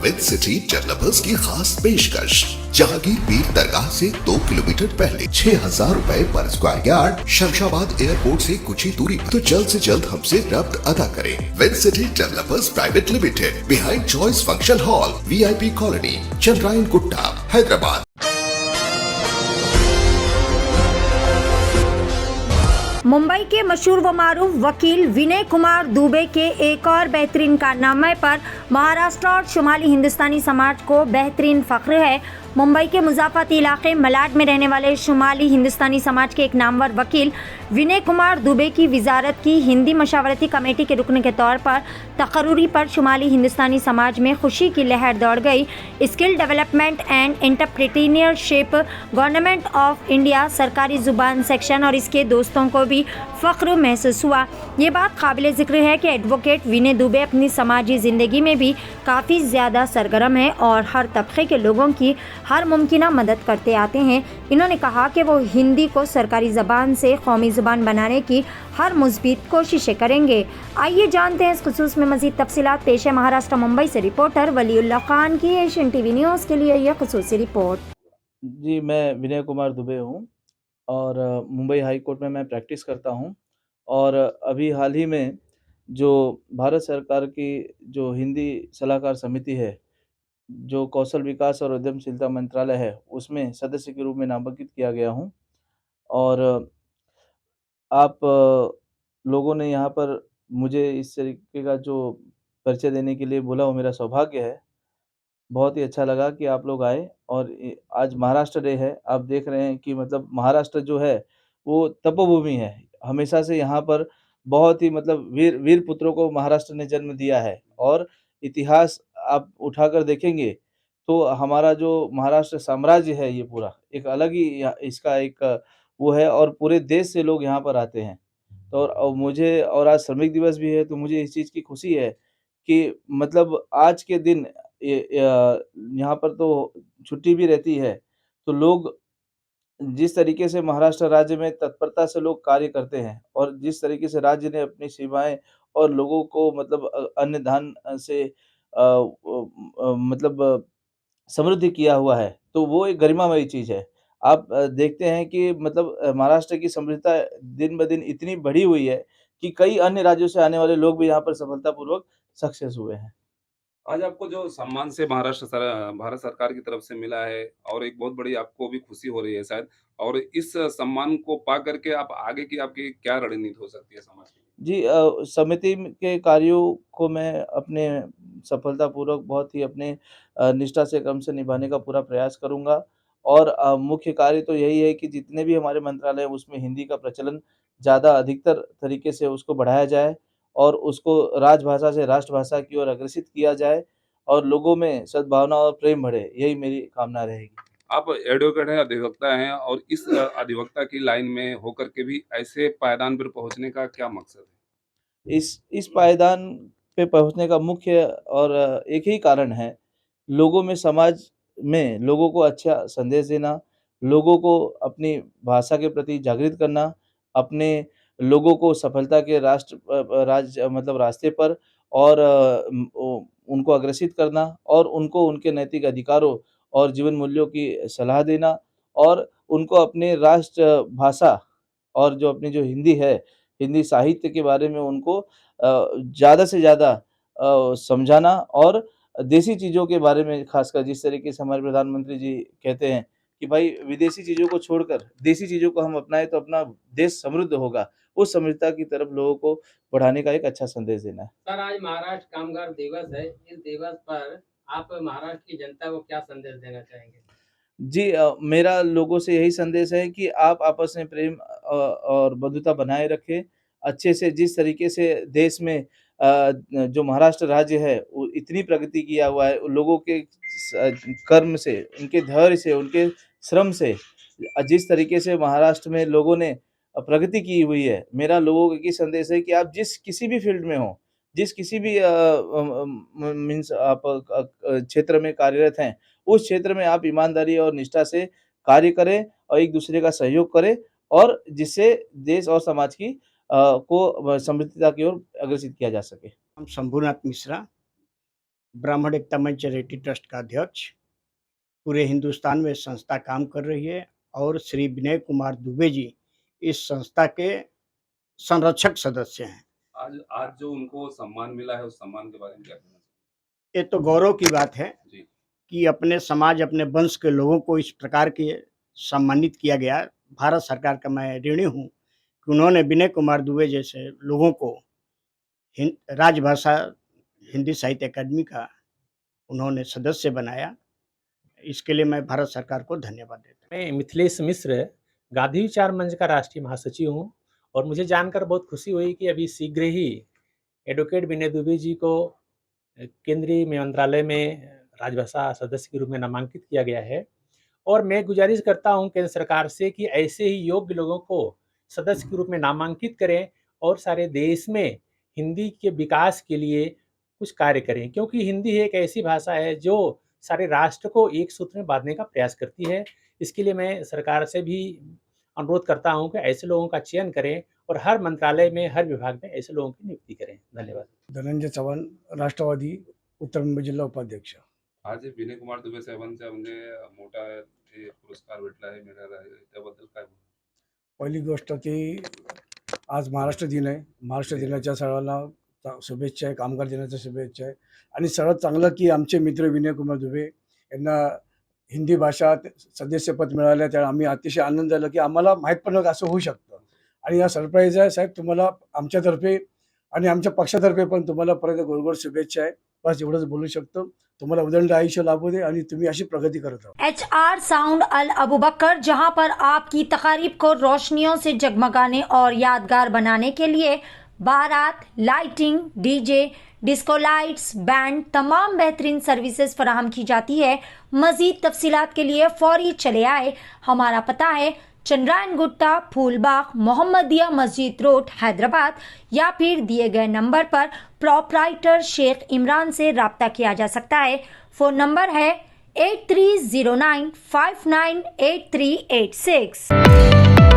With city developers की खास पेशकश। जहांगीर पीर दरगाह से 2 किलोमीटर पहले 6,000 रुपए पर स्क्वायर यार्ड, शमशाबाद एयरपोर्ट से कुछ ही दूरी पर। तो जल्द से जल्द हमसे रब्त अदा करें। With city developers private limited, behind choice function hall, VIP colony, Chandrayangutta, Hyderabad. Mumbai के मशहूर व मारूफ वकील विनय कुमार दुबे के एक और बेहतरीन कारनामे पर महाराष्ट्र और शुमाली हिंदुस्तानी समाज को बेहतरीन फ़ख्र है। मुंबई के मुज़ाफ़ाती इलाके मलाड में रहने वाले शुमाली हिंदुस्तानी समाज के एक नामवर वकील विनय कुमार दुबे की वजारत की हिंदी मशावरती कमेटी के रुकन के तौर पर तकर्रुरी पर शुमाली हिंदुस्तानी समाज में खुशी की लहर दौड़ गई। Skill development and entrepreneurship, government of India, सरकारी ज़ुबान सेक्शन और इसके दोस्तों को भी फ़ख्र महसूस हुआ। ये बात काबिल ज़िक्र है कि एडवोकेट विनय दुबे अपनी समाजी ज़िंदगी में भी काफ़ी ज़्यादा सरगर्म है और हर तबके के लोगों की हर मुमकिन मदद करते आते हैं। इन्होंने कहा कि वो हिंदी को सरकारी ज़बान से कौमी ज़बान बनाने की हर मुस्बित कोशिशें करेंगे। आइए जानते हैं इस खुसूस में मज़ीद तफसीलात। पेश है महाराष्ट्र मुंबई से रिपोर्टर वलीउल्लाह खान की एशियन TV न्यूज़ के लिए यह खुसूसी रिपोर्ट। जी, मैं विनय कुमार दुबे हूँ और मुंबई हाई कोर्ट में मैं प्रैक्टिस करता हूँ और अभी हाल ही में जो भारत सरकार की जो हिंदी सलाहकार समिति है, जो कौशल विकास और उद्यमशीलता मंत्रालय है, उसमें सदस्य के रूप में नामांकित किया गया हूँ और आप लोगों ने यहाँ पर मुझे इस तरीके का जो परिचय देने के लिए बोला, वो मेरा सौभाग्य है। बहुत ही अच्छा लगा कि आप लोग आए और आज महाराष्ट्र डे है। आप देख रहे हैं कि मतलब महाराष्ट्र जो है, वो तपोभूमि है। हमेशा से यहाँ पर बहुत ही मतलब वीर वीर पुत्रों को महाराष्ट्र ने जन्म दिया है और इतिहास आप उठाकर देखेंगे, तो हमारा जो महाराष्ट्र साम्राज्य है ये पूरा, एक अलग ही इसका एक वो है और पूरे देश से लोग यहाँ पर आते हैं। तो और मुझे और आज श्रमिक दिवस भी है, तो मुझे इस चीज़ की खुशी है कि मतलब आज के दिन यहाँ पर तो छुट्टी भी रहती है, तो लोग जिस तरीके से महाराष्ट्र राज्य में तत्परता से लोग कार्य करते हैं और जिस तरीके से राज्य ने अपनी सीमाएँ और लोगों को मतलब अन्न धान से मतलब समृद्धि किया हुआ है, तो वो एक गरिमामयी चीज़ है। आप देखते हैं कि मतलब महाराष्ट्र की समृद्धता दिन-ब-दिन इतनी बढ़ी हुई है कि कई अन्य राज्यों से आने वाले लोग भी यहाँ पर सफलतापूर्वक सक्सेस हुए हैं। आज आपको जो सम्मान से भारत सरकार की तरफ से मिला है और एक बहुत बड़ी आपको भी खुशी हो रही है शायद और इस सम्मान को पा करके आप आगे की आपकी क्या रणनीति हो सकती है समाज के लिए? जी समिति के कार्यों को मैं अपने सफलतापूर्वक बहुत ही अपने निष्ठा से क्रम से निभाने का पूरा प्रयास करूँगा और मुख्य कार्य तो यही है कि जितने भी हमारे मंत्रालय हैं उसमें हिंदी का प्रचलन ज़्यादा अधिकतर तरीके से उसको बढ़ाया जाए और उसको राजभाषा से राष्ट्रभाषा की ओर अग्रसित किया जाए और लोगों में सद्भावना और प्रेम बढ़े, यही मेरी कामना रहेगी। आप एडवोकेट हैं, अधिवक्ता हैं और इस अधिवक्ता की लाइन में होकर के भी ऐसे पायदान पर पहुँचने का क्या मकसद है? इस पायदान पे पहुँचने का मुख्य और एक ही कारण है, लोगों में समाज में लोगों को अच्छा संदेश देना, लोगों को अपनी भाषा के प्रति जागृत करना, अपने लोगों को सफलता के मतलब रास्ते पर और उनको अग्रसित करना और उनको उनके नैतिक अधिकारों और जीवन मूल्यों की सलाह देना और उनको अपने राष्ट्र भाषा और जो अपनी जो हिंदी है, हिंदी साहित्य के बारे में उनको ज़्यादा से ज़्यादा समझाना और देसी चीज़ों के बारे में ख़ासकर जिस तरीके से हमारे प्रधानमंत्री जी कहते हैं कि भाई विदेशी चीज़ों को छोड़कर देसी चीज़ों को हम अपनाएँ तो अपना देश समृद्ध होगा। उस समृद्धता की तरफ लोगों को बढ़ाने का एक अच्छा संदेश देना है। सर, आज महाराष्ट्र कामगार दिवस है। इस दिवस पर आप महाराष्ट्र की जनता को क्या संदेश देना चाहेंगे? जी मेरा लोगों से यही संदेश है कि आप आपस में प्रेम और बंधुता बनाए रखें। अच्छे से जिस तरीके से देश में जो महाराष्ट्र राज्य है, वो इतनी प्रगति किया हुआ है, लोगों के कर्म से, उनके धैर्य से, उनके श्रम से जिस तरीके से महाराष्ट्र में लोगों ने प्रगति की हुई है, मेरा लोगों को ये संदेश है कि आप जिस किसी भी फ़ील्ड में हों, जिस किसी भी मीन्स आप क्षेत्र में कार्यरत हैं, उस क्षेत्र में आप ईमानदारी और निष्ठा से कार्य करें और एक-दूसरे का सहयोग करें और जिससे देश और समाज की अ, को समृद्धता की ओर अग्रसित किया जा सके। नाम शंभूनाथ मिश्रा। ब्राह्मण एकता मंच चैरिटी ट्रस्ट का अध्यक्ष। पूरे हिंदुस्तान में संस्था काम कर रही है और श्री विनय कुमार दुबे जी इस संस्था के संरक्षक सदस्य हैं। आज आज जो उनको सम्मान मिला है, उस सम्मान के बारे में क्या कहना चाहिए? ये तो गौरव की बात है जी, कि अपने समाज, अपने वंश के लोगों को इस प्रकार के सम्मानित किया गया। भारत सरकार का मैं ऋणी हूँ कि उन्होंने विनय कुमार दुबे जैसे लोगों को राजभाषा हिंदी साहित्य अकादमी का उन्होंने सदस्य बनाया। इसके लिए मैं भारत सरकार को धन्यवाद देता हूँ। मैं मिथिलेश मिश्र, गांधी विचार मंच का राष्ट्रीय महासचिव हूँ और मुझे जानकर बहुत खुशी हुई कि अभी शीघ्र ही एडवोकेट विनय दुबे जी को केंद्रीय मंत्रालय में राजभाषा सदस्य के रूप में नामांकित किया गया है। और मैं गुजारिश करता हूं केंद्र सरकार से कि ऐसे ही योग्य लोगों को सदस्य के रूप में नामांकित करें और सारे देश में हिंदी के विकास के लिए कुछ कार्य करें, क्योंकि हिंदी एक ऐसी भाषा है जो सारे राष्ट्र को एक सूत्र में बांधने का प्रयास करती है। इसके लिए मैं सरकार से भी अनुरोध करता हूं कि ऐसे लोगों का चयन करें और हर मंत्रालय में, हर विभाग में ऐसे लोगों की नियुक्ति करें। धन्यवाद। धनंजय चव्हाण, राष्ट्रवादी उत्तर मुंबई जिल्हा उपाध्यक्ष। आज विनय कुमार दुबे साहेबांचा म्हणजे मोठा हे पुरस्कार भेटला आहे मिळाला आहे, त्याबद्दल काय बोलू? पहिली गोष्ट की आज महाराष्ट्र दिन आहे। महाराष्ट्र दिनाच्या सर्वांना शुभेच्छा आहे, कामगार दिनाच्या शुभेच्छा आहे। आणि सर्वात चांगलं की आमचे मित्र विनय कुमार दुबे यांना हिंदी भाषा सदस्यपद मिळालं, त्या आम्ही अतिशय आनंद झाला की आम्हाला माहीत पण नव्हतं असं होऊ शकतं। आणि हा सरप्राईज आहे साहेब, तुम्हाला आमच्यातर्फे आणि आमच्या पक्षातर्फे पण तुम्हाला परत गोड शुभेच्छा आहे। बस एवढंच बोलू शकतो। तुम्हाला उदंड आयुष्य लाभू दे आणि तुम्ही अशी प्रगती करत राहा। HR साउंड अल अबू बकर, जहां पर आपकी तकारीब को रोशनियों से जगमगाने और यादगार बनाने के लिए बारात, lighting, DJ, disco lights, band, तमाम बेहतरीन सर्विसेज फराहम की जाती है। मजीद तफसीलात के लिए फौरी चले आए। हमारा पता है चंद्रायन गुट्टा, फूलबाग, मोहम्मदिया मस्जिद रोड, हैदराबाद, या फिर दिए गए नंबर पर प्रोपराइटर शेख इमरान से रब्ता किया जा सकता है। फ़ोन नंबर है 8309598386।